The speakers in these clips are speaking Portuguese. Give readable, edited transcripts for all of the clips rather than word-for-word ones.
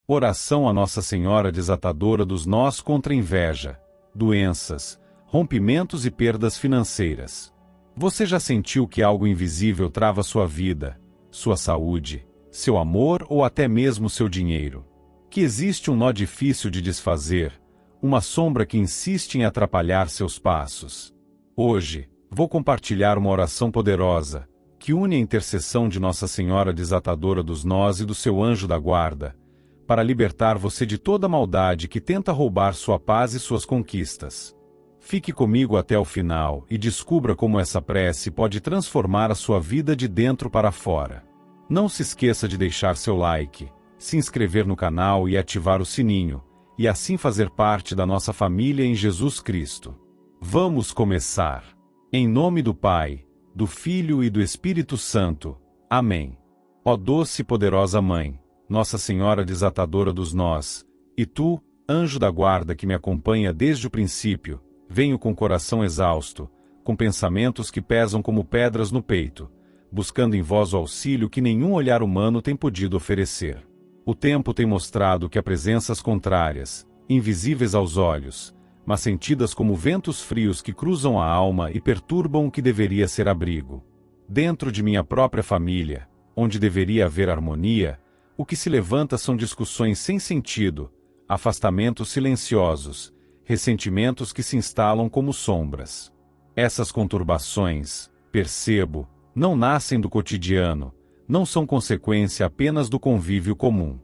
Oração a Nossa Senhora Desatadora dos Nós contra inveja, doenças, rompimentos e perdas financeiras. Você já sentiu que algo invisível trava sua vida, sua saúde, seu amor ou até mesmo seu dinheiro? Que existe um nó difícil de desfazer, uma sombra que insiste em atrapalhar seus passos? Hoje, vou compartilhar uma oração poderosa, que une a intercessão de Nossa Senhora Desatadora dos Nós e do seu anjo da guarda, para libertar você de toda maldade que tenta roubar sua paz e suas conquistas. Fique comigo até o final e descubra como essa prece pode transformar a sua vida de dentro para fora. Não se esqueça de deixar seu like, se inscrever no canal e ativar o sininho, e assim fazer parte da nossa família em Jesus Cristo. Vamos começar. Em nome do Pai, do Filho e do Espírito Santo. Amém. Ó doce e poderosa Mãe, Nossa Senhora Desatadora dos Nós, e tu, anjo da guarda que me acompanha desde o princípio, venho com o coração exausto, com pensamentos que pesam como pedras no peito, buscando em vós o auxílio que nenhum olhar humano tem podido oferecer. O tempo tem mostrado que há presenças contrárias, invisíveis aos olhos, mas sentidas como ventos frios que cruzam a alma e perturbam o que deveria ser abrigo. Dentro de minha própria família, onde deveria haver harmonia, o que se levanta são discussões sem sentido, afastamentos silenciosos, ressentimentos que se instalam como sombras. Essas conturbações, percebo, não nascem do cotidiano, não são consequência apenas do convívio comum.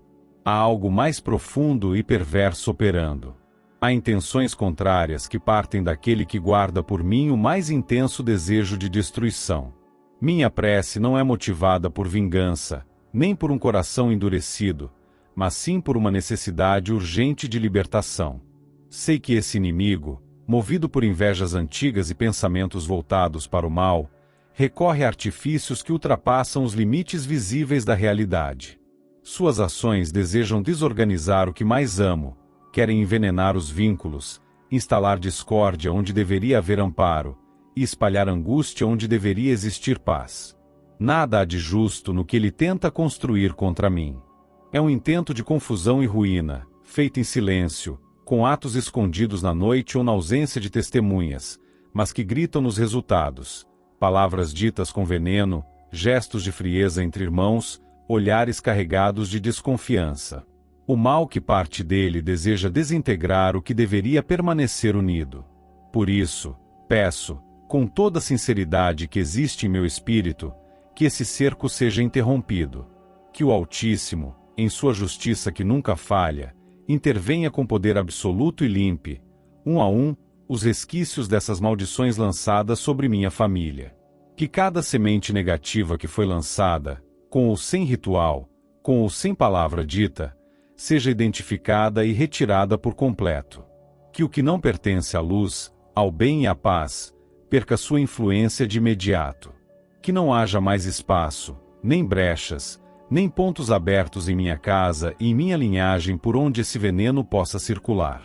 Há algo mais profundo e perverso operando. Há intenções contrárias que partem daquele que guarda por mim o mais intenso desejo de destruição. Minha prece não é motivada por vingança, nem por um coração endurecido, mas sim por uma necessidade urgente de libertação. Sei que esse inimigo, movido por invejas antigas e pensamentos voltados para o mal, recorre a artifícios que ultrapassam os limites visíveis da realidade. Suas ações desejam desorganizar o que mais amo, querem envenenar os vínculos, instalar discórdia onde deveria haver amparo, e espalhar angústia onde deveria existir paz. Nada há de justo no que ele tenta construir contra mim. É um intento de confusão e ruína, feito em silêncio, com atos escondidos na noite ou na ausência de testemunhas, mas que gritam nos resultados. Palavras ditas com veneno, gestos de frieza entre irmãos, olhares carregados de desconfiança. O mal que parte dele deseja desintegrar o que deveria permanecer unido. Por isso, peço, com toda a sinceridade que existe em meu espírito, que esse cerco seja interrompido. Que o Altíssimo, em sua justiça que nunca falha, intervenha com poder absoluto e limpe, um a um, os resquícios dessas maldições lançadas sobre minha família. Que cada semente negativa que foi lançada, com ou sem ritual, com ou sem palavra dita, seja identificada e retirada por completo. Que o que não pertence à luz, ao bem e à paz, perca sua influência de imediato. Que não haja mais espaço, nem brechas, nem pontos abertos em minha casa e em minha linhagem por onde esse veneno possa circular.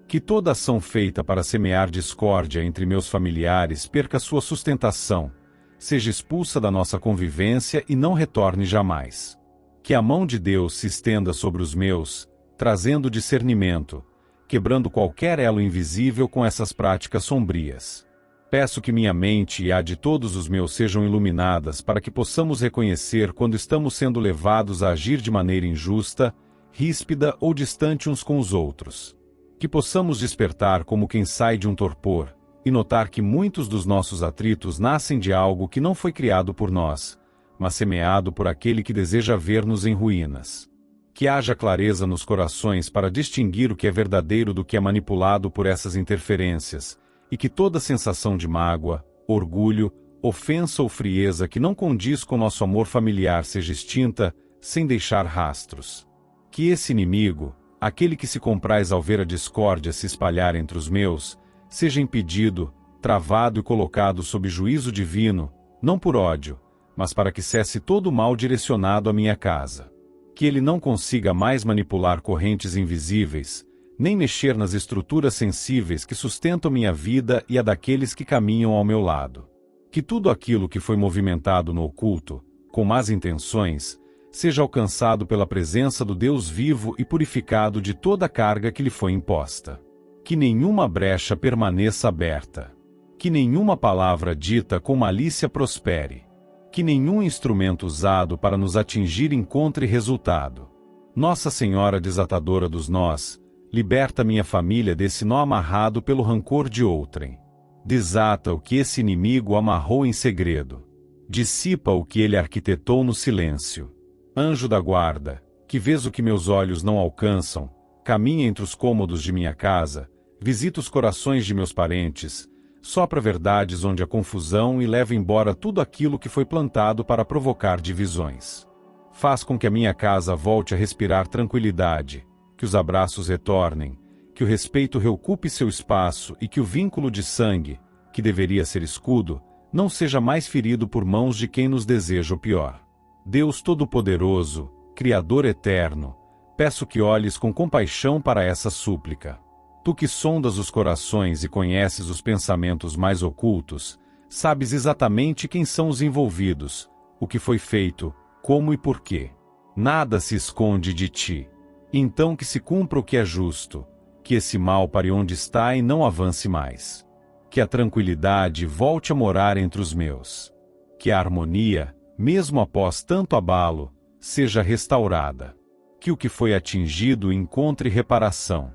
Que toda ação feita para semear discórdia entre meus familiares perca sua sustentação, seja expulsa da nossa convivência e não retorne jamais. Que a mão de Deus se estenda sobre os meus, trazendo discernimento, quebrando qualquer elo invisível com essas práticas sombrias. Peço que minha mente e a de todos os meus sejam iluminadas para que possamos reconhecer quando estamos sendo levados a agir de maneira injusta, ríspida ou distante uns com os outros. Que possamos despertar como quem sai de um torpor, e notar que muitos dos nossos atritos nascem de algo que não foi criado por nós, mas semeado por aquele que deseja ver-nos em ruínas. Que haja clareza nos corações para distinguir o que é verdadeiro do que é manipulado por essas interferências, e que toda sensação de mágoa, orgulho, ofensa ou frieza que não condiz com nosso amor familiar seja extinta, sem deixar rastros. Que esse inimigo, aquele que se compraz ao ver a discórdia se espalhar entre os meus, seja impedido, travado e colocado sob juízo divino, não por ódio, mas para que cesse todo o mal direcionado à minha casa. Que ele não consiga mais manipular correntes invisíveis, nem mexer nas estruturas sensíveis que sustentam minha vida e a daqueles que caminham ao meu lado. Que tudo aquilo que foi movimentado no oculto, com más intenções, seja alcançado pela presença do Deus vivo e purificado de toda a carga que lhe foi imposta. Que nenhuma brecha permaneça aberta. Que nenhuma palavra dita com malícia prospere. Que nenhum instrumento usado para nos atingir encontre resultado. Nossa Senhora desatadora dos nós, liberta minha família desse nó amarrado pelo rancor de outrem. Desata o que esse inimigo amarrou em segredo. Dissipa o que ele arquitetou no silêncio. Anjo da guarda, que vês o que meus olhos não alcançam, caminha entre os cômodos de minha casa, visita os corações de meus parentes, sopra verdades onde há confusão e leva embora tudo aquilo que foi plantado para provocar divisões. Faz com que a minha casa volte a respirar tranquilidade, que os abraços retornem, que o respeito reocupe seu espaço e que o vínculo de sangue, que deveria ser escudo, não seja mais ferido por mãos de quem nos deseja o pior. Deus Todo-Poderoso, Criador Eterno, peço que olhes com compaixão para essa súplica. Tu que sondas os corações e conheces os pensamentos mais ocultos, sabes exatamente quem são os envolvidos, o que foi feito, como e por quê. Nada se esconde de ti. Então que se cumpra o que é justo, que esse mal pare onde está e não avance mais. Que a tranquilidade volte a morar entre os meus. Que a harmonia, mesmo após tanto abalo, seja restaurada. Que o que foi atingido encontre reparação.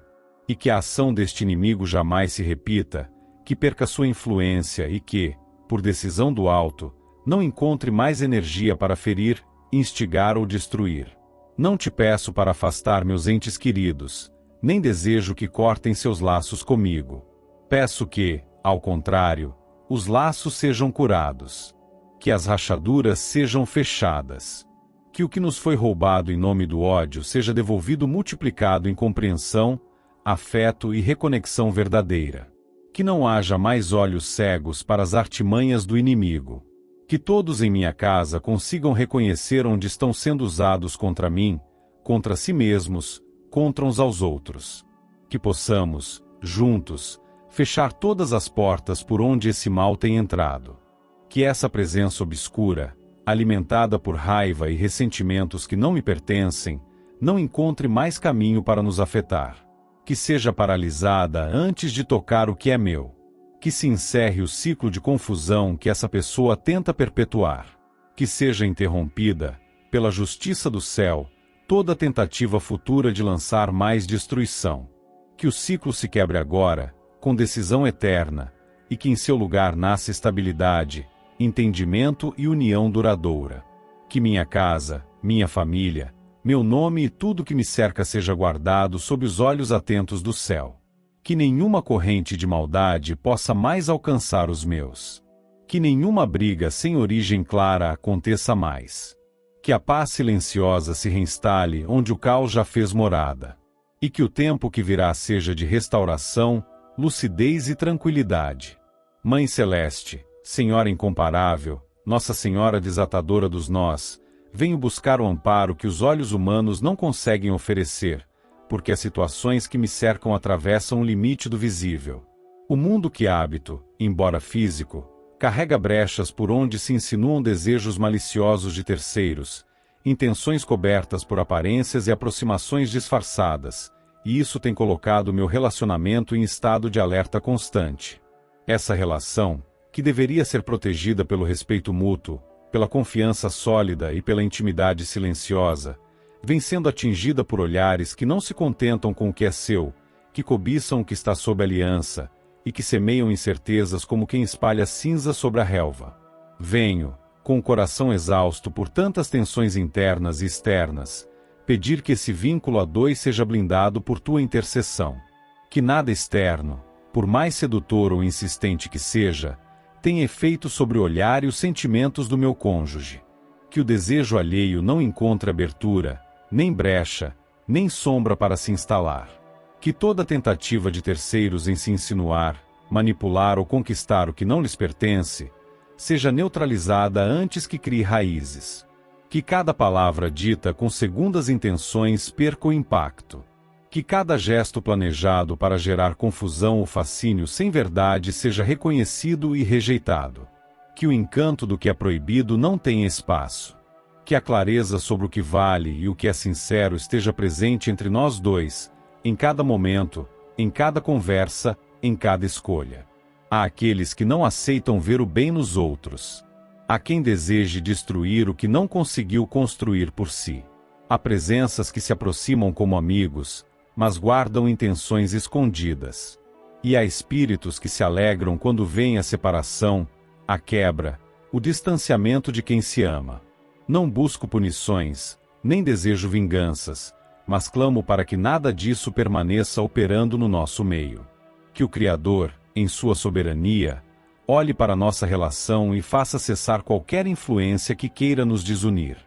E que a ação deste inimigo jamais se repita, que perca sua influência e que, por decisão do alto, não encontre mais energia para ferir, instigar ou destruir. Não te peço para afastar meus entes queridos, nem desejo que cortem seus laços comigo. Peço que, ao contrário, os laços sejam curados. Que as rachaduras sejam fechadas. Que o que nos foi roubado em nome do ódio seja devolvido multiplicado em compreensão, afeto e reconexão verdadeira. Que não haja mais olhos cegos para as artimanhas do inimigo. Que todos em minha casa consigam reconhecer onde estão sendo usados contra mim, contra si mesmos, contra uns aos outros. Que possamos, juntos, fechar todas as portas por onde esse mal tem entrado. Que essa presença obscura, alimentada por raiva e ressentimentos que não me pertencem, não encontre mais caminho para nos afetar. Que seja paralisada antes de tocar o que é meu. Que se encerre o ciclo de confusão que essa pessoa tenta perpetuar. Que seja interrompida, pela justiça do céu, toda tentativa futura de lançar mais destruição. Que o ciclo se quebre agora, com decisão eterna, e que em seu lugar nasça estabilidade, entendimento e união duradoura. Que minha casa, minha família, meu nome e tudo que me cerca seja guardado sob os olhos atentos do céu. Que nenhuma corrente de maldade possa mais alcançar os meus. Que nenhuma briga sem origem clara aconteça mais. Que a paz silenciosa se reinstale onde o caos já fez morada. E que o tempo que virá seja de restauração, lucidez e tranquilidade. Mãe Celeste, Senhora incomparável, Nossa Senhora desatadora dos nós, venho buscar o amparo que os olhos humanos não conseguem oferecer, porque as situações que me cercam atravessam o limite do visível. O mundo que habito, embora físico, carrega brechas por onde se insinuam desejos maliciosos de terceiros, intenções cobertas por aparências e aproximações disfarçadas, e isso tem colocado meu relacionamento em estado de alerta constante. Essa relação, que deveria ser protegida pelo respeito mútuo, pela confiança sólida e pela intimidade silenciosa, vem sendo atingida por olhares que não se contentam com o que é seu, que cobiçam o que está sob aliança, e que semeiam incertezas como quem espalha cinza sobre a relva. Venho, com o coração exausto por tantas tensões internas e externas, pedir que esse vínculo a dois seja blindado por tua intercessão. Que nada externo, por mais sedutor ou insistente que seja, tem efeito sobre o olhar e os sentimentos do meu cônjuge. Que o desejo alheio não encontre abertura, nem brecha, nem sombra para se instalar. Que toda tentativa de terceiros em se insinuar, manipular ou conquistar o que não lhes pertence, seja neutralizada antes que crie raízes. Que cada palavra dita com segundas intenções perca o impacto. Que cada gesto planejado para gerar confusão ou fascínio sem verdade seja reconhecido e rejeitado. Que o encanto do que é proibido não tenha espaço. Que a clareza sobre o que vale e o que é sincero esteja presente entre nós dois, em cada momento, em cada conversa, em cada escolha. Há aqueles que não aceitam ver o bem nos outros. Há quem deseje destruir o que não conseguiu construir por si. Há presenças que se aproximam como amigos, mas guardam intenções escondidas. E há espíritos que se alegram quando veem a separação, a quebra, o distanciamento de quem se ama. Não busco punições, nem desejo vinganças, mas clamo para que nada disso permaneça operando no nosso meio. Que o Criador, em sua soberania, olhe para nossa relação e faça cessar qualquer influência que queira nos desunir.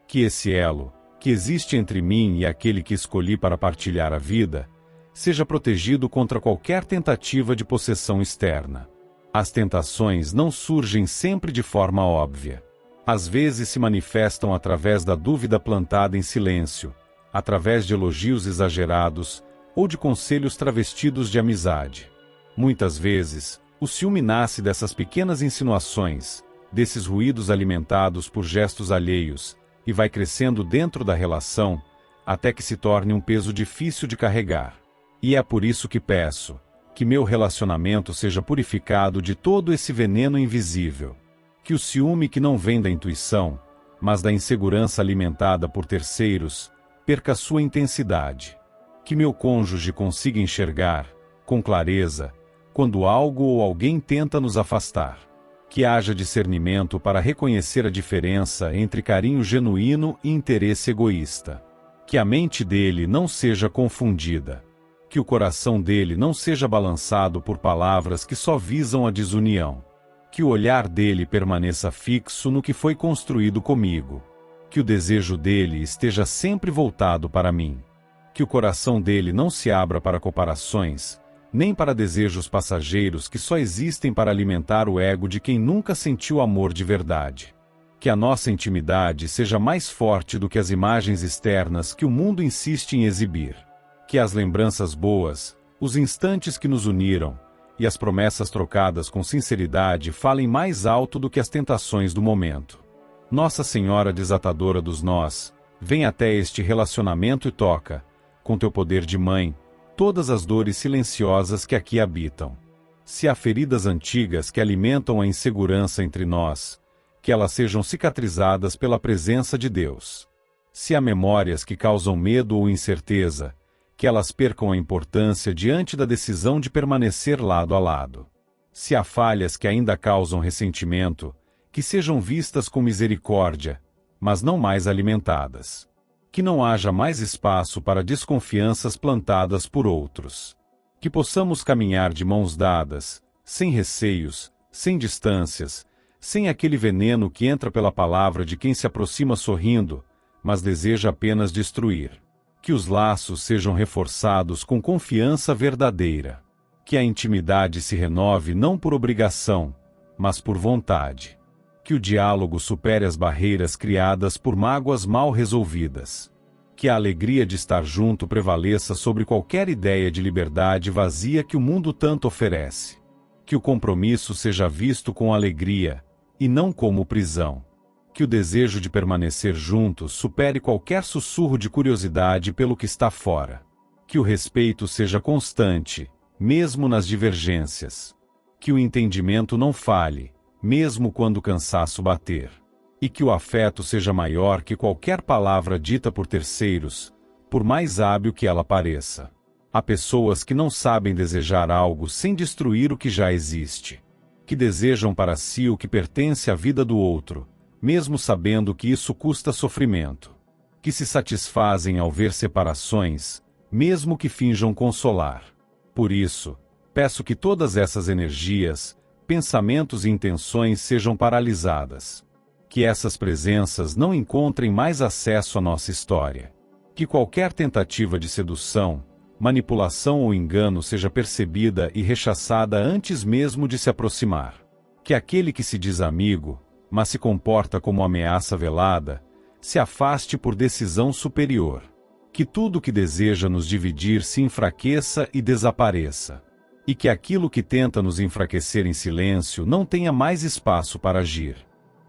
Que esse elo, que existe entre mim e aquele que escolhi para partilhar a vida, seja protegido contra qualquer tentativa de possessão externa. As tentações não surgem sempre de forma óbvia. Às vezes se manifestam através da dúvida plantada em silêncio, através de elogios exagerados ou de conselhos travestidos de amizade. Muitas vezes, o ciúme nasce dessas pequenas insinuações, desses ruídos alimentados por gestos alheios, e vai crescendo dentro da relação, até que se torne um peso difícil de carregar. E é por isso que peço, que meu relacionamento seja purificado de todo esse veneno invisível. Que o ciúme que não vem da intuição, mas da insegurança alimentada por terceiros, perca sua intensidade. Que meu cônjuge consiga enxergar, com clareza, quando algo ou alguém tenta nos afastar. Que haja discernimento para reconhecer a diferença entre carinho genuíno e interesse egoísta. Que a mente dele não seja confundida. Que o coração dele não seja balançado por palavras que só visam a desunião. Que o olhar dele permaneça fixo no que foi construído comigo. Que o desejo dele esteja sempre voltado para mim. Que o coração dele não se abra para comparações, nem para desejos passageiros que só existem para alimentar o ego de quem nunca sentiu amor de verdade. Que a nossa intimidade seja mais forte do que as imagens externas que o mundo insiste em exibir. Que as lembranças boas, os instantes que nos uniram, e as promessas trocadas com sinceridade falem mais alto do que as tentações do momento. Nossa Senhora desatadora dos nós, vem até este relacionamento e toca, com teu poder de mãe, todas as dores silenciosas que aqui habitam. Se há feridas antigas que alimentam a insegurança entre nós, que elas sejam cicatrizadas pela presença de Deus. Se há memórias que causam medo ou incerteza, que elas percam a importância diante da decisão de permanecer lado a lado. Se há falhas que ainda causam ressentimento, que sejam vistas com misericórdia, mas não mais alimentadas. Que não haja mais espaço para desconfianças plantadas por outros. Que possamos caminhar de mãos dadas, sem receios, sem distâncias, sem aquele veneno que entra pela palavra de quem se aproxima sorrindo, mas deseja apenas destruir. Que os laços sejam reforçados com confiança verdadeira. Que a intimidade se renove não por obrigação, mas por vontade. Que o diálogo supere as barreiras criadas por mágoas mal resolvidas. Que a alegria de estar junto prevaleça sobre qualquer ideia de liberdade vazia que o mundo tanto oferece. Que o compromisso seja visto com alegria, e não como prisão. Que o desejo de permanecer juntos supere qualquer sussurro de curiosidade pelo que está fora. Que o respeito seja constante, mesmo nas divergências. Que o entendimento não falhe, mesmo quando o cansaço bater. E que o afeto seja maior que qualquer palavra dita por terceiros, por mais hábil que ela pareça. Há pessoas que não sabem desejar algo sem destruir o que já existe. Que desejam para si o que pertence à vida do outro, mesmo sabendo que isso custa sofrimento. Que se satisfazem ao ver separações, mesmo que finjam consolar. Por isso, peço que todas essas energias, pensamentos e intenções sejam paralisadas. Que essas presenças não encontrem mais acesso à nossa história. Que qualquer tentativa de sedução, manipulação ou engano seja percebida e rechaçada antes mesmo de se aproximar. Que aquele que se diz amigo, mas se comporta como ameaça velada, se afaste por decisão superior. Que tudo que deseja nos dividir se enfraqueça e desapareça. E que aquilo que tenta nos enfraquecer em silêncio não tenha mais espaço para agir.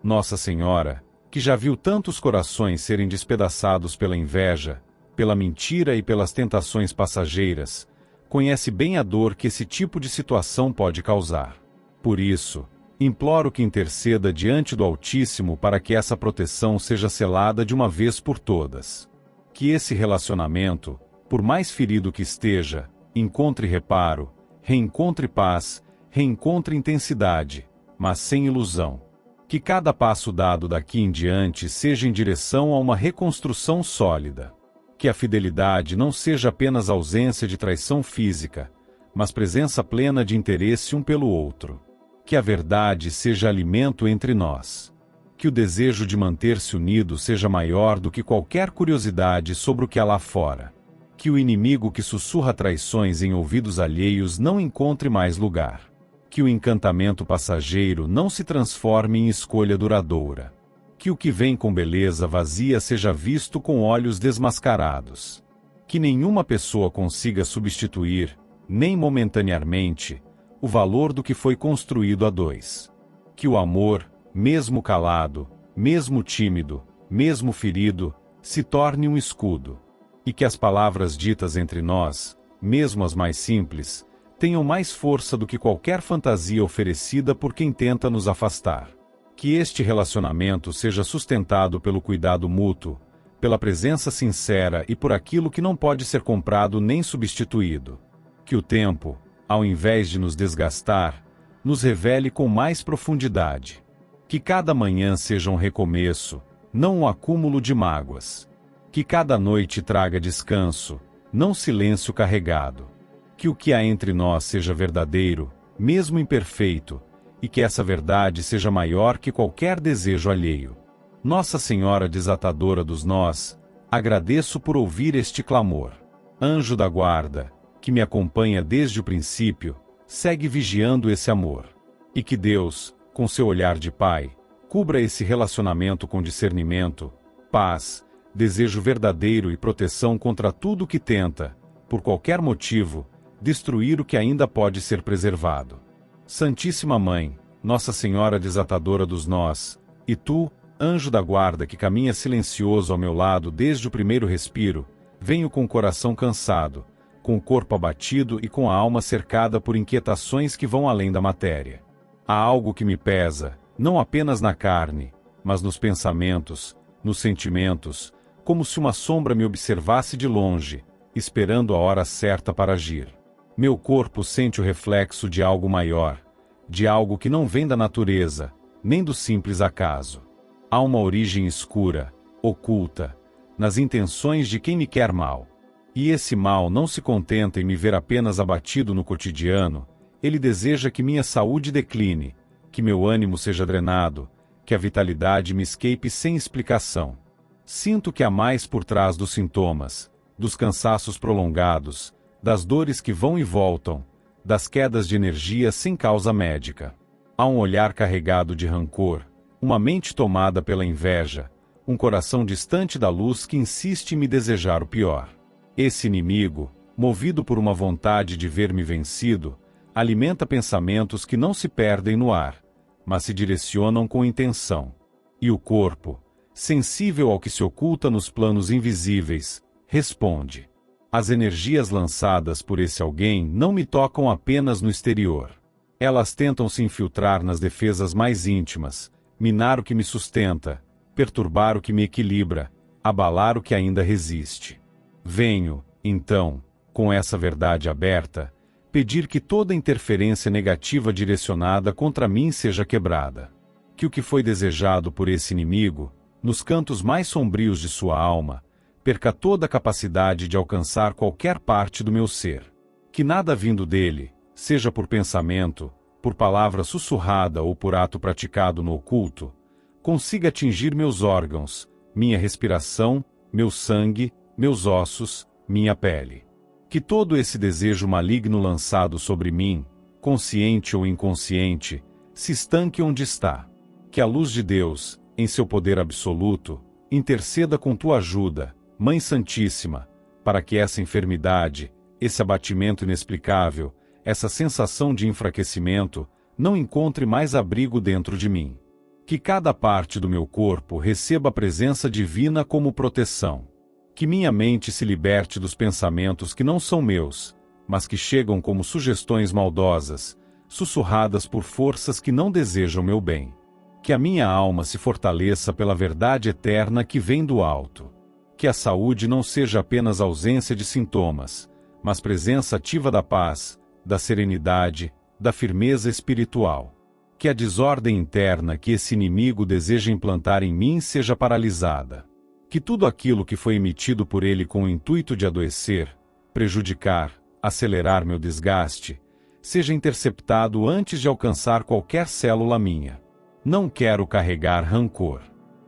Nossa Senhora, que já viu tantos corações serem despedaçados pela inveja, pela mentira e pelas tentações passageiras, conhece bem a dor que esse tipo de situação pode causar. Por isso, imploro que interceda diante do Altíssimo para que essa proteção seja selada de uma vez por todas. Que esse relacionamento, por mais ferido que esteja, encontre reparo, reencontre paz, reencontre intensidade, mas sem ilusão. Que cada passo dado daqui em diante seja em direção a uma reconstrução sólida. Que a fidelidade não seja apenas ausência de traição física, mas presença plena de interesse um pelo outro. Que a verdade seja alimento entre nós. Que o desejo de manter-se unido seja maior do que qualquer curiosidade sobre o que há lá fora. Que o inimigo que sussurra traições em ouvidos alheios não encontre mais lugar. Que o encantamento passageiro não se transforme em escolha duradoura. Que o que vem com beleza vazia seja visto com olhos desmascarados. Que nenhuma pessoa consiga substituir, nem momentaneamente, o valor do que foi construído a dois. Que o amor, mesmo calado, mesmo tímido, mesmo ferido, se torne um escudo. E que as palavras ditas entre nós, mesmo as mais simples, tenham mais força do que qualquer fantasia oferecida por quem tenta nos afastar. Que este relacionamento seja sustentado pelo cuidado mútuo, pela presença sincera e por aquilo que não pode ser comprado nem substituído. Que o tempo, ao invés de nos desgastar, nos revele com mais profundidade. Que cada manhã seja um recomeço, não um acúmulo de mágoas. Que cada noite traga descanso, não silêncio carregado. Que o que há entre nós seja verdadeiro, mesmo imperfeito, e que essa verdade seja maior que qualquer desejo alheio. Nossa Senhora desatadora dos nós, agradeço por ouvir este clamor. Anjo da guarda, que me acompanha desde o princípio, segue vigiando esse amor. E que Deus, com seu olhar de Pai, cubra esse relacionamento com discernimento, paz, desejo verdadeiro e proteção contra tudo que tenta, por qualquer motivo, destruir o que ainda pode ser preservado. Santíssima Mãe, Nossa Senhora desatadora dos nós, e tu, anjo da guarda que caminha silencioso ao meu lado desde o primeiro respiro, venho com o coração cansado, com o corpo abatido e com a alma cercada por inquietações que vão além da matéria. Há algo que me pesa, não apenas na carne, mas nos pensamentos, nos sentimentos, como se uma sombra me observasse de longe, esperando a hora certa para agir. Meu corpo sente o reflexo de algo maior, de algo que não vem da natureza, nem do simples acaso. Há uma origem escura, oculta, nas intenções de quem me quer mal. E esse mal não se contenta em me ver apenas abatido no cotidiano, ele deseja que minha saúde decline, que meu ânimo seja drenado, que a vitalidade me escape sem explicação. Sinto que há mais por trás dos sintomas, dos cansaços prolongados, das dores que vão e voltam, das quedas de energia sem causa médica. Há um olhar carregado de rancor, uma mente tomada pela inveja, um coração distante da luz que insiste em me desejar o pior. Esse inimigo, movido por uma vontade de ver-me vencido, alimenta pensamentos que não se perdem no ar, mas se direcionam com intenção. E o corpo, sensível ao que se oculta nos planos invisíveis, responde. As energias lançadas por esse alguém não me tocam apenas no exterior. Elas tentam se infiltrar nas defesas mais íntimas, minar o que me sustenta, perturbar o que me equilibra, abalar o que ainda resiste. Venho, então, com essa verdade aberta, pedir que toda interferência negativa direcionada contra mim seja quebrada. Que o que foi desejado por esse inimigo, nos cantos mais sombrios de sua alma, perca toda a capacidade de alcançar qualquer parte do meu ser. Que nada vindo dele, seja por pensamento, por palavra sussurrada ou por ato praticado no oculto, consiga atingir meus órgãos, minha respiração, meu sangue, meus ossos, minha pele. Que todo esse desejo maligno lançado sobre mim, consciente ou inconsciente, se estanque onde está. Que a luz de Deus, em seu poder absoluto, interceda com tua ajuda, Mãe Santíssima, para que essa enfermidade, esse abatimento inexplicável, essa sensação de enfraquecimento, não encontre mais abrigo dentro de mim. Que cada parte do meu corpo receba a presença divina como proteção. Que minha mente se liberte dos pensamentos que não são meus, mas que chegam como sugestões maldosas, sussurradas por forças que não desejam meu bem. Que a minha alma se fortaleça pela verdade eterna que vem do alto. Que a saúde não seja apenas ausência de sintomas, mas presença ativa da paz, da serenidade, da firmeza espiritual. Que a desordem interna que esse inimigo deseja implantar em mim seja paralisada. Que tudo aquilo que foi emitido por ele com o intuito de adoecer, prejudicar, acelerar meu desgaste, seja interceptado antes de alcançar qualquer célula minha. Não quero carregar rancor.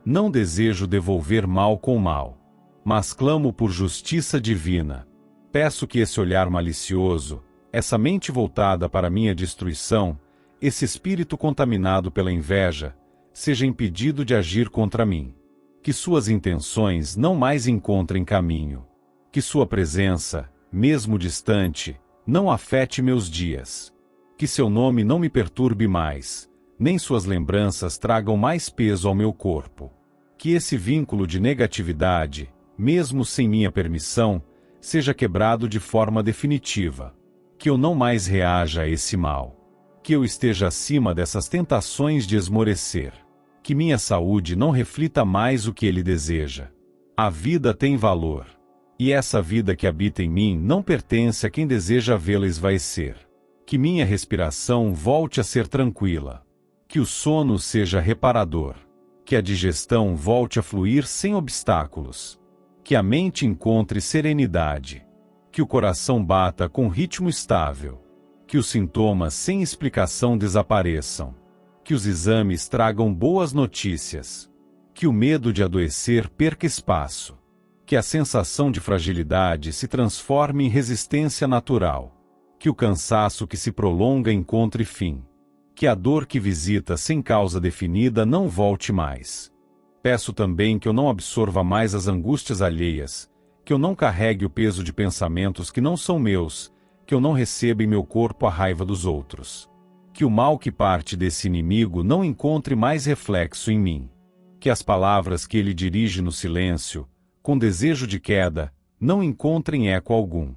Não desejo devolver mal com mal. Mas clamo por justiça divina. Peço que esse olhar malicioso, essa mente voltada para minha destruição, esse espírito contaminado pela inveja, seja impedido de agir contra mim. Que suas intenções não mais encontrem caminho. Que sua presença, mesmo distante, não afete meus dias. Que seu nome não me perturbe mais, nem suas lembranças tragam mais peso ao meu corpo. Que esse vínculo de negatividade, mesmo sem minha permissão, seja quebrado de forma definitiva. Que eu não mais reaja a esse mal. Que eu esteja acima dessas tentações de esmorecer. Que minha saúde não reflita mais o que ele deseja. A vida tem valor. E essa vida que habita em mim não pertence a quem deseja vê-la esvaecer. Que minha respiração volte a ser tranquila. Que o sono seja reparador. Que a digestão volte a fluir sem obstáculos. Que a mente encontre serenidade. Que o coração bata com ritmo estável. Que os sintomas sem explicação desapareçam. Que os exames tragam boas notícias. Que o medo de adoecer perca espaço. Que a sensação de fragilidade se transforme em resistência natural. Que o cansaço que se prolonga encontre fim. Que a dor que visita sem causa definida não volte mais. Peço também que eu não absorva mais as angústias alheias, que eu não carregue o peso de pensamentos que não são meus, que eu não receba em meu corpo a raiva dos outros. Que o mal que parte desse inimigo não encontre mais reflexo em mim. Que as palavras que ele dirige no silêncio, com desejo de queda, não encontrem eco algum.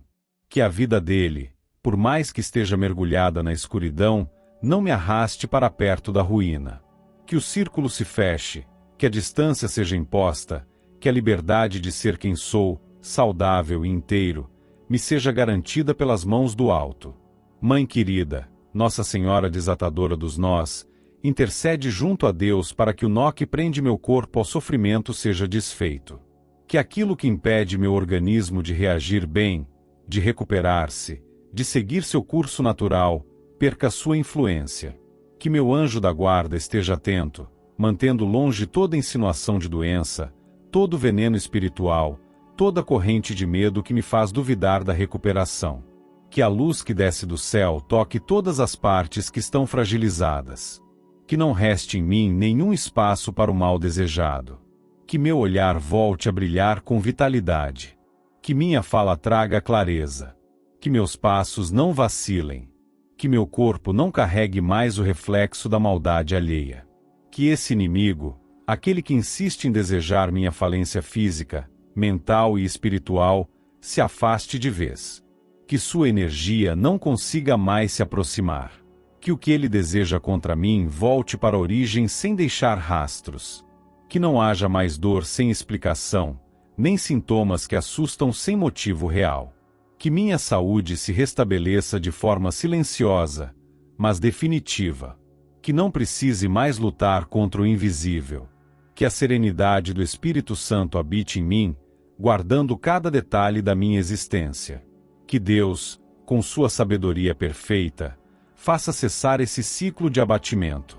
Que a vida dele, por mais que esteja mergulhada na escuridão, não me arraste para perto da ruína. Que o círculo se feche, que a distância seja imposta, que a liberdade de ser quem sou, saudável e inteiro, me seja garantida pelas mãos do alto. Mãe querida, Nossa Senhora desatadora dos nós, intercede junto a Deus para que o nó que prende meu corpo ao sofrimento seja desfeito. Que aquilo que impede meu organismo de reagir bem, de recuperar-se, de seguir seu curso natural, perca sua influência. Que meu anjo da guarda esteja atento, mantendo longe toda insinuação de doença, todo veneno espiritual, toda corrente de medo que me faz duvidar da recuperação. Que a luz que desce do céu toque todas as partes que estão fragilizadas. Que não reste em mim nenhum espaço para o mal desejado. Que meu olhar volte a brilhar com vitalidade. Que minha fala traga clareza. Que meus passos não vacilem. Que meu corpo não carregue mais o reflexo da maldade alheia. Que esse inimigo, aquele que insiste em desejar minha falência física, mental e espiritual, se afaste de vez. Que sua energia não consiga mais se aproximar. Que o que ele deseja contra mim volte para a origem sem deixar rastros. Que não haja mais dor sem explicação, nem sintomas que assustam sem motivo real. Que minha saúde se restabeleça de forma silenciosa, mas definitiva. Que não precise mais lutar contra o invisível. Que a serenidade do Espírito Santo habite em mim, guardando cada detalhe da minha existência. Que Deus, com sua sabedoria perfeita, faça cessar esse ciclo de abatimento.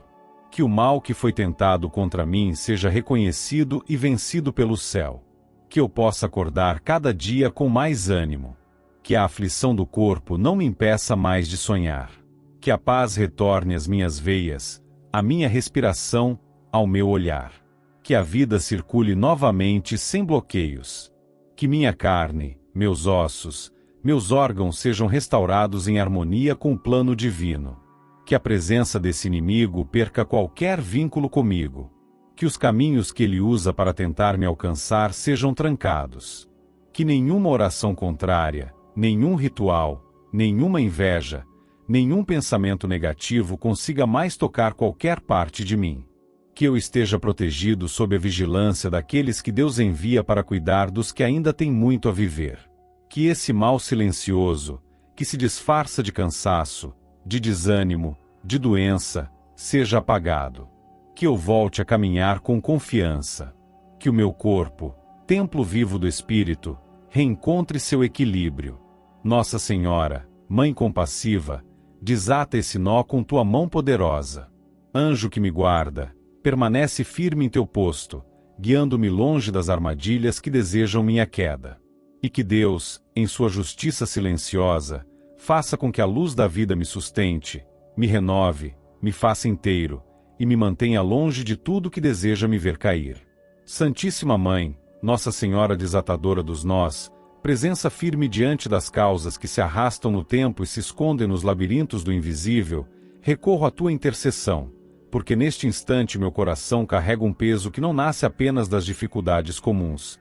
Que o mal que foi tentado contra mim seja reconhecido e vencido pelo céu. Que eu possa acordar cada dia com mais ânimo. Que a aflição do corpo não me impeça mais de sonhar. Que a paz retorne às minhas veias, à minha respiração, ao meu olhar. Que a vida circule novamente sem bloqueios. Que minha carne, meus ossos, meus órgãos sejam restaurados em harmonia com o plano divino. Que a presença desse inimigo perca qualquer vínculo comigo. Que os caminhos que ele usa para tentar me alcançar sejam trancados. Que nenhuma oração contrária, nenhum ritual, nenhuma inveja, nenhum pensamento negativo consiga mais tocar qualquer parte de mim. Que eu esteja protegido sob a vigilância daqueles que Deus envia para cuidar dos que ainda têm muito a viver. Que esse mal silencioso, que se disfarça de cansaço, de desânimo, de doença, seja apagado. Que eu volte a caminhar com confiança. Que o meu corpo, templo vivo do Espírito, reencontre seu equilíbrio. Nossa Senhora, Mãe compassiva, desata esse nó com tua mão poderosa. Anjo que me guarda, permanece firme em teu posto, guiando-me longe das armadilhas que desejam minha queda. E que Deus, em sua justiça silenciosa, faça com que a luz da vida me sustente, me renove, me faça inteiro, e me mantenha longe de tudo que deseja me ver cair. Santíssima Mãe, Nossa Senhora desatadora dos nós, presença firme diante das causas que se arrastam no tempo e se escondem nos labirintos do invisível, recorro à tua intercessão, porque neste instante meu coração carrega um peso que não nasce apenas das dificuldades comuns,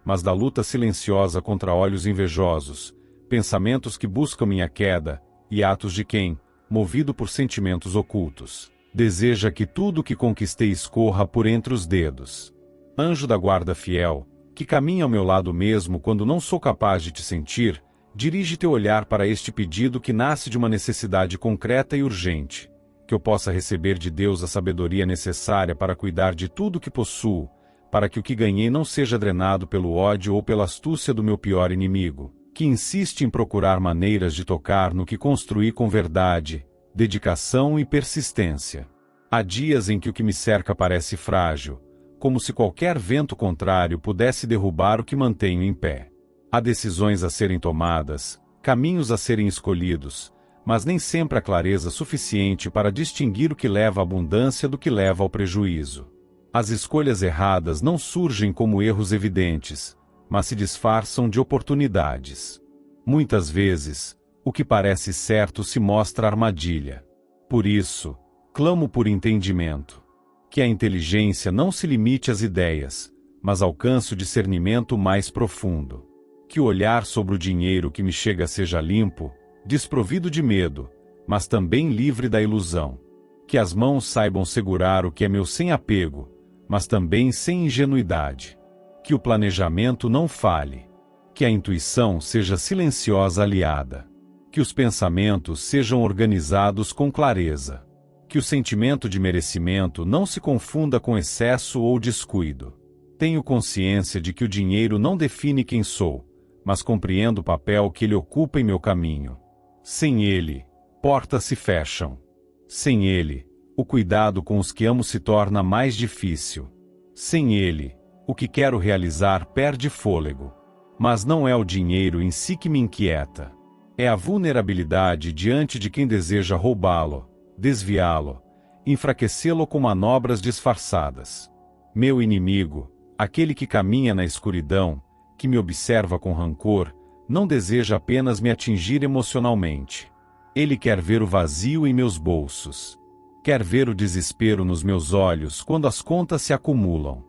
mas da luta silenciosa contra olhos invejosos, pensamentos que buscam minha queda, e atos de quem, movido por sentimentos ocultos, deseja que tudo o que conquistei escorra por entre os dedos. Anjo da guarda fiel, que caminha ao meu lado mesmo quando não sou capaz de te sentir, dirige teu olhar para este pedido que nasce de uma necessidade concreta e urgente, que eu possa receber de Deus a sabedoria necessária para cuidar de tudo que possuo, para que o que ganhei não seja drenado pelo ódio ou pela astúcia do meu pior inimigo, que insiste em procurar maneiras de tocar no que construí com verdade, dedicação e persistência. Há dias em que o que me cerca parece frágil, como se qualquer vento contrário pudesse derrubar o que mantenho em pé. Há decisões a serem tomadas, caminhos a serem escolhidos, mas nem sempre há clareza suficiente para distinguir o que leva à abundância do que leva ao prejuízo. As escolhas erradas não surgem como erros evidentes, mas se disfarçam de oportunidades. Muitas vezes, o que parece certo se mostra armadilha. Por isso, clamo por entendimento. Que a inteligência não se limite às ideias, mas alcance o discernimento mais profundo. Que o olhar sobre o dinheiro que me chega seja limpo, desprovido de medo, mas também livre da ilusão. Que as mãos saibam segurar o que é meu sem apego, mas também sem ingenuidade. Que o planejamento não falhe. Que a intuição seja silenciosa aliada. Que os pensamentos sejam organizados com clareza. Que o sentimento de merecimento não se confunda com excesso ou descuido. Tenho consciência de que o dinheiro não define quem sou, mas compreendo o papel que ele ocupa em meu caminho. Sem ele, portas se fecham. Sem ele, o cuidado com os que amo se torna mais difícil. Sem ele, o que quero realizar perde fôlego. Mas não é o dinheiro em si que me inquieta. É a vulnerabilidade diante de quem deseja roubá-lo, desviá-lo, enfraquecê-lo com manobras disfarçadas. Meu inimigo, aquele que caminha na escuridão, que me observa com rancor, não deseja apenas me atingir emocionalmente. Ele quer ver o vazio em meus bolsos. Quer ver o desespero nos meus olhos quando as contas se acumulam.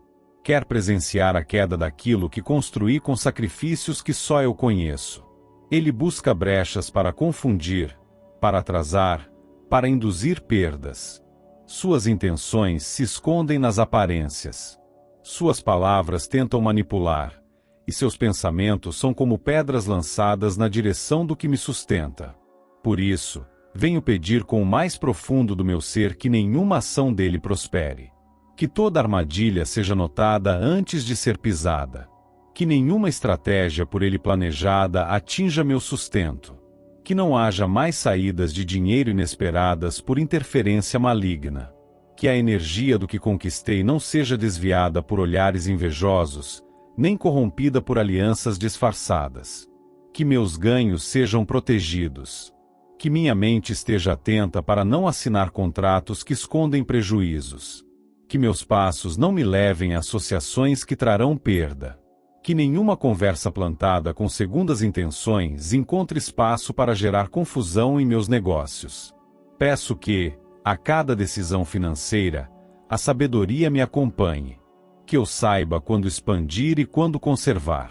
Quer presenciar a queda daquilo que construí com sacrifícios que só eu conheço. Ele busca brechas para confundir, para atrasar, para induzir perdas. Suas intenções se escondem nas aparências. Suas palavras tentam manipular, e seus pensamentos são como pedras lançadas na direção do que me sustenta. Por isso, venho pedir com o mais profundo do meu ser que nenhuma ação dele prospere. Que toda armadilha seja notada antes de ser pisada. Que nenhuma estratégia por ele planejada atinja meu sustento. Que não haja mais saídas de dinheiro inesperadas por interferência maligna. Que a energia do que conquistei não seja desviada por olhares invejosos, nem corrompida por alianças disfarçadas. Que meus ganhos sejam protegidos. Que minha mente esteja atenta para não assinar contratos que escondem prejuízos. Que meus passos não me levem a associações que trarão perda. Que nenhuma conversa plantada com segundas intenções encontre espaço para gerar confusão em meus negócios. Peço que, a cada decisão financeira, a sabedoria me acompanhe. Que eu saiba quando expandir e quando conservar.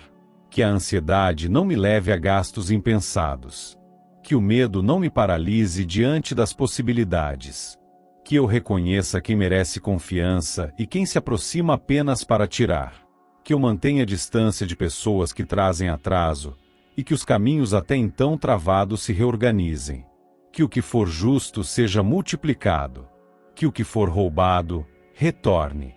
Que a ansiedade não me leve a gastos impensados. Que o medo não me paralise diante das possibilidades. Que eu reconheça quem merece confiança e quem se aproxima apenas para tirar. Que eu mantenha distância de pessoas que trazem atraso e que os caminhos até então travados se reorganizem. Que o que for justo seja multiplicado. Que o que for roubado, retorne.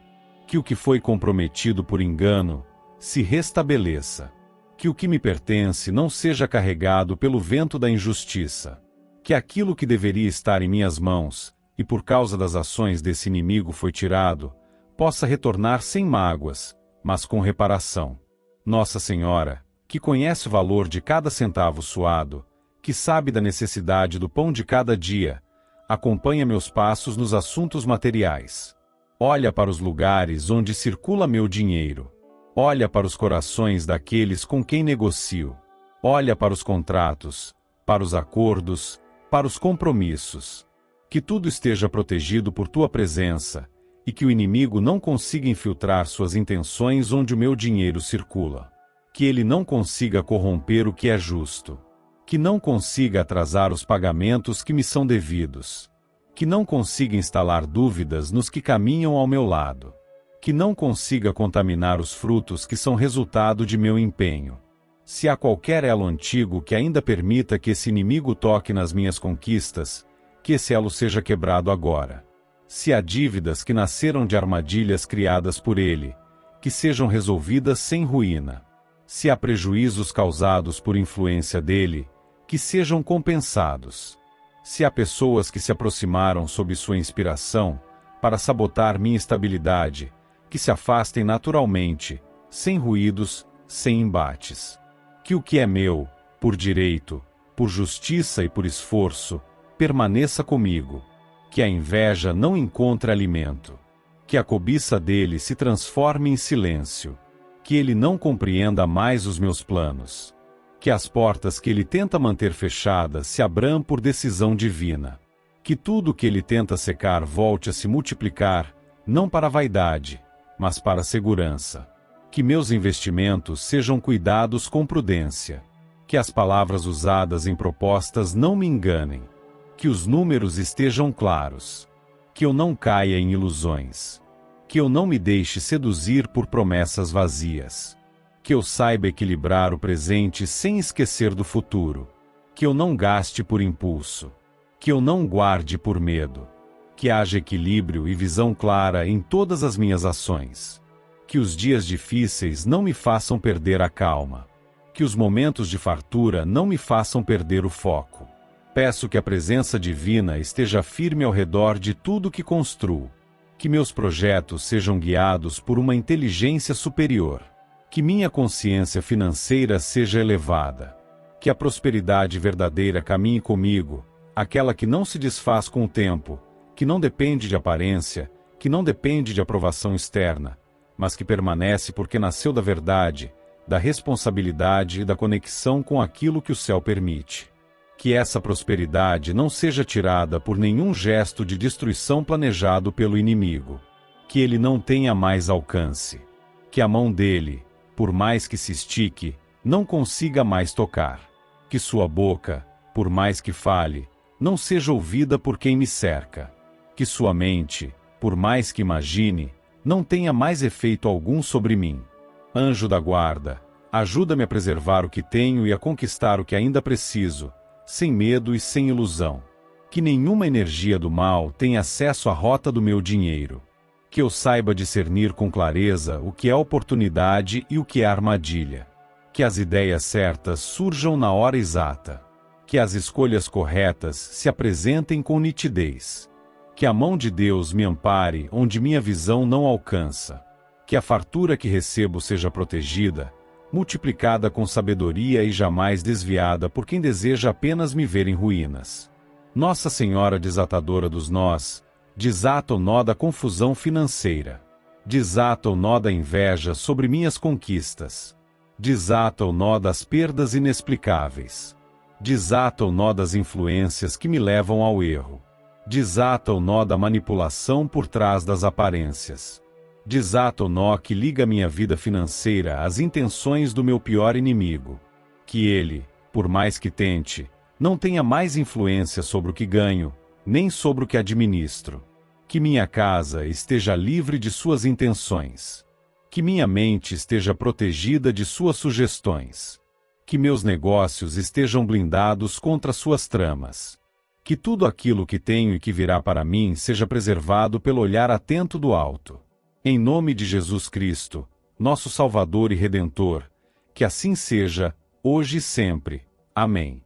Que o que foi comprometido por engano, se restabeleça. Que o que me pertence não seja carregado pelo vento da injustiça. Que aquilo que deveria estar em minhas mãos, e por causa das ações desse inimigo foi tirado, possa retornar sem mágoas, mas com reparação. Nossa Senhora, que conhece o valor de cada centavo suado, que sabe da necessidade do pão de cada dia, acompanha meus passos nos assuntos materiais. Olha para os lugares onde circula meu dinheiro. Olha para os corações daqueles com quem negocio. Olha para os contratos, para os acordos, para os compromissos. Que tudo esteja protegido por tua presença, e que o inimigo não consiga infiltrar suas intenções onde o meu dinheiro circula. Que ele não consiga corromper o que é justo. Que não consiga atrasar os pagamentos que me são devidos. Que não consiga instalar dúvidas nos que caminham ao meu lado. Que não consiga contaminar os frutos que são resultado de meu empenho. Se há qualquer elo antigo que ainda permita que esse inimigo toque nas minhas conquistas, que esse elo seja quebrado agora. Se há dívidas que nasceram de armadilhas criadas por ele, que sejam resolvidas sem ruína. Se há prejuízos causados por influência dele, que sejam compensados. Se há pessoas que se aproximaram sob sua inspiração, para sabotar minha estabilidade, que se afastem naturalmente, sem ruídos, sem embates. Que o que é meu, por direito, por justiça e por esforço, permaneça comigo. Que a inveja não encontre alimento. Que a cobiça dele se transforme em silêncio. Que ele não compreenda mais os meus planos. Que as portas que ele tenta manter fechadas se abram por decisão divina. Que tudo que ele tenta secar volte a se multiplicar, não para a vaidade, mas para a segurança. Que meus investimentos sejam cuidados com prudência. Que as palavras usadas em propostas não me enganem. Que os números estejam claros. Que eu não caia em ilusões. Que eu não me deixe seduzir por promessas vazias. Que eu saiba equilibrar o presente sem esquecer do futuro. Que eu não gaste por impulso. Que eu não guarde por medo. Que haja equilíbrio e visão clara em todas as minhas ações. Que os dias difíceis não me façam perder a calma. Que os momentos de fartura não me façam perder o foco. Peço que a presença divina esteja firme ao redor de tudo que construo. Que meus projetos sejam guiados por uma inteligência superior. Que minha consciência financeira seja elevada. Que a prosperidade verdadeira caminhe comigo, aquela que não se desfaz com o tempo, que não depende de aparência, que não depende de aprovação externa, mas que permanece porque nasceu da verdade, da responsabilidade e da conexão com aquilo que o céu permite. Que essa prosperidade não seja tirada por nenhum gesto de destruição planejado pelo inimigo. Que ele não tenha mais alcance. Que a mão dele, por mais que se estique, não consiga mais tocar. Que sua boca, por mais que fale, não seja ouvida por quem me cerca. Que sua mente, por mais que imagine, não tenha mais efeito algum sobre mim. Anjo da guarda, ajuda-me a preservar o que tenho e a conquistar o que ainda preciso, sem medo e sem ilusão. Que nenhuma energia do mal tenha acesso à rota do meu dinheiro. Que eu saiba discernir com clareza o que é oportunidade e o que é armadilha. Que as ideias certas surjam na hora exata. Que as escolhas corretas se apresentem com nitidez. Que a mão de Deus me ampare onde minha visão não alcança. Que a fartura que recebo seja protegida, multiplicada com sabedoria e jamais desviada por quem deseja apenas me ver em ruínas. Nossa Senhora desatadora dos nós, desata o nó da confusão financeira. Desata o nó da inveja sobre minhas conquistas. Desata o nó das perdas inexplicáveis. Desata o nó das influências que me levam ao erro. Desata o nó da manipulação por trás das aparências. Desata o nó que liga minha vida financeira às intenções do meu pior inimigo. Que ele, por mais que tente, não tenha mais influência sobre o que ganho, nem sobre o que administro. Que minha casa esteja livre de suas intenções. Que minha mente esteja protegida de suas sugestões. Que meus negócios estejam blindados contra suas tramas. Que tudo aquilo que tenho e que virá para mim seja preservado pelo olhar atento do alto. Em nome de Jesus Cristo, nosso Salvador e Redentor, que assim seja, hoje e sempre. Amém.